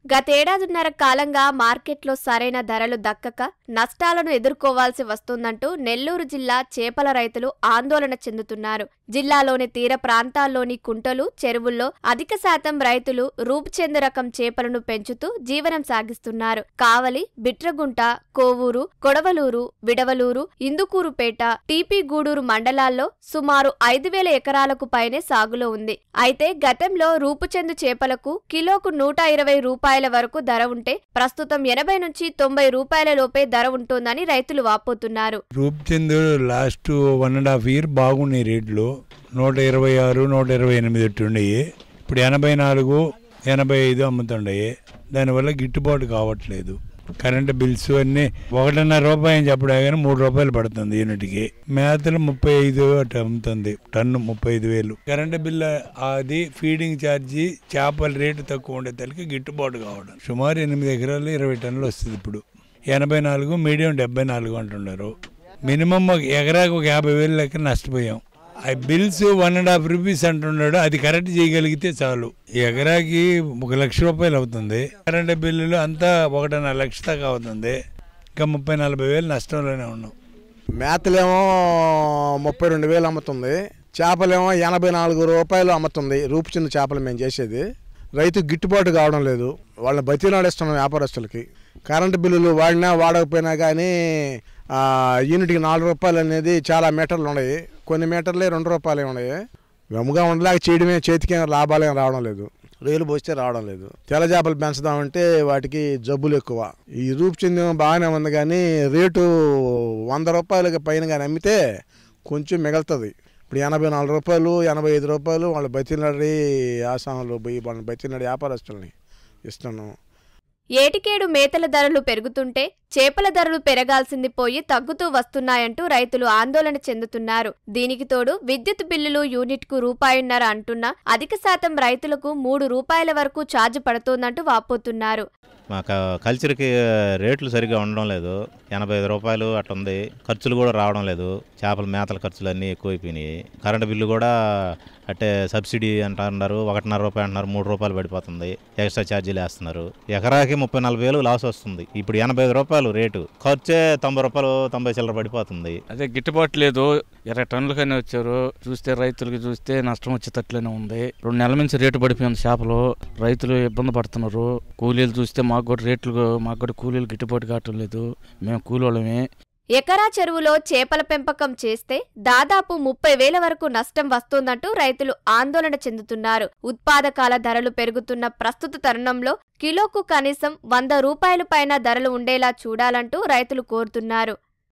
గతేడాదిన్నర కాలంగా మార్కెట్లో సరైన ధరలు దక్కక నష్టాలను ఎదుర్కోవాల్సి వస్తుందంటూ నెల్లూరు జిల్లా చేపల రైతులు ఆందోళన చెందుతున్నారు. జిల్లాలోని తీర ప్రాంతాల్లోని కుంటలు, చెరువుల్లో అధిక శాతం రైతులు రూపుచెందు రకం చేపలను పెంచుతూ జీవనం సాగిస్తున్నారు. కావలి, బిట్రగుంట, కోవూరు, కొడవలూరు, విడవలూరు, ఇందుకూరుపేట, టీపీ గూడూరు మండలాల్లో సుమారు 5,000 ఎకరాలకు పైనే సాగులో ఉంది. అయితే గతంలో రూపుచెందు చేపలకు కిలోకు 120 రూపాయల వరకు ధర ఉంటే ప్రస్తుతం 80 నుంచి 90 రూపాయల లోపే ధర ఉంటుందని రైతులు వాపోతున్నారు. రూపుచెందు లాస్ట్ 1.5 year బాగున్నాయి రేట్లు. 126, 128 ఉండయి. ఇప్పుడు 84, 85 అమ్ముతుండయి. దానివల్ల గిట్టుబాటు కావట్లేదు. కరెంటు బిల్స్ అన్నీ 1.5 రూపాయలు అని చెప్పడా కానీ 3 రూపాయలు పడుతుంది యూనిట్కి. మేతలు 35 అటు అమ్ముతుంది, టన్ను 35,000. కరెంటు బిల్లు అది ఫీడింగ్ ఛార్జీ, చేపల రేటు తక్కువ ఉండే తల్లికి గిట్టుబాటు కావడం. సుమారు 8 ఎకరాలు 20 టన్నులు వస్తుంది. ఇప్పుడు 84, మీడియం 74 అంటున్నారు. మినిమం ఎకరాకు 50,000 లెక్క నష్టపోయాం. ఆ బిల్స్ 1.5 రూపీస్ అంటున్నాడు. అది కరెక్ట్ చేయగలిగితే చాలు. ఎకరాకి 1 లక్ష రూపాయలు అవుతుంది. కరెంటు బిల్లులు అంతా 1.5 లక్ష దాకా అవుతుంది. ఇంకా 30-40 వేలు నష్టంలోనే ఉన్నాం. మేతలేమో 32,000 అమ్ముతుంది. చేపలేమో 84 రూపాయలు అమ్ముతుంది. రూపుచెందు చేపలు మేము చేసేది. రైతు గిట్టుబాటు కావడం లేదు. వాళ్ళని బతిలాడేస్తున్నాం వ్యాపారస్తులకి. కరెంటు బిల్లులు వాడినా వాడకపోయినా కానీ యూనిట్కి 4 రూపాయలు అనేది చాలా మీటర్లు ఉన్నాయి. కొన్ని మీటర్లే 2 రూపాయలే ఉన్నాయి. వెముగా ఉండలేక చేయడమే, చేతికి లాభాలేం రావడం లేదు. రొయ్యలు పోస్తే రావడం లేదు. తెల్ల చేపలు పెంచుదామంటే వాటికి జబ్బులు ఎక్కువ. ఈ రూపుచెందు బాగానే ఉంది కానీ రేటు 100 రూపాయలకి పైన కానీ అమ్మితే కొంచెం మిగులుతుంది. ఇప్పుడు 84 రూపాయలు, 85 రూపాయలు వాళ్ళు బతిలాడి ఆసాములు పోయి వాళ్ళని బతిలాడి వ్యాపారస్తుల్ని ఇస్తున్నాం. ఏటికేడు మేతల ధరలు పెరుగుతుంటే చేపల ధరలు పెరగాల్సింది పోయి తగ్గుతూ వస్తున్నాయంటూ రైతులు ఆందోళన చెందుతున్నారు. దీనికి తోడు విద్యుత్ బిల్లులు యూనిట్కు ₹1.5 అంటున్నా అధిక శాతం రైతులకు 3 రూపాయల వరకు ఛార్జ్ పడుతోందంటూ వాపోతున్నారు. మాకు కల్చర్కి రేట్లు సరిగ్గా ఉండడం లేదు. 85 రూపాయలు అట్లా ఉంది. ఖర్చులు కూడా రావడం లేదు. చేపల మేతల ఖర్చులు అన్నీ ఎక్కువైపోయినాయి. కరెంటు బిల్లు కూడా అంటే సబ్సిడీ అంటున్నారు, 1.5 రూపాయలు అంటున్నారు, 3 రూపాయలు పడిపోతుంది. ఎక్స్ట్రా ఛార్జీలు వేస్తున్నారు. ఎకరాకి 30-40 వేలు లాస్ వస్తుంది. ఇప్పుడు 85 రూపాయలు రేటు, ఖర్చే 90 రూపాయలు, 90 చిల్లర పడిపోతుంది. అదే గిట్టుబాటు లేదు. 20 టన్నులకైనా వచ్చారు. చూస్తే రైతులకి చూస్తే నష్టం వచ్చేటట్లనే ఉంది. 2 నెలల నుంచి రేటు పడిపోయింది చేపలు. రైతులు ఇబ్బంది పడుతున్నారు. కూలీలు చూస్తే మాకు కూడా కూలీలు గిట్టుబాటు కావటం లేదు. మేము కూలోళ్ళమే. ఎకరా చెరువులో చేపల పెంపకం చేస్తే దాదాపు 30,000 వరకు నష్టం వస్తోందంటూ రైతులు ఆందోళన చెందుతున్నారు. ఉత్పాదకాల ధరలు పెరుగుతున్న ప్రస్తుత తరుణంలో కిలోకు కనీసం 100 రూపాయలు పైన ధరలు ఉండేలా చూడాలంటూ రైతులు కోరుతున్నారు.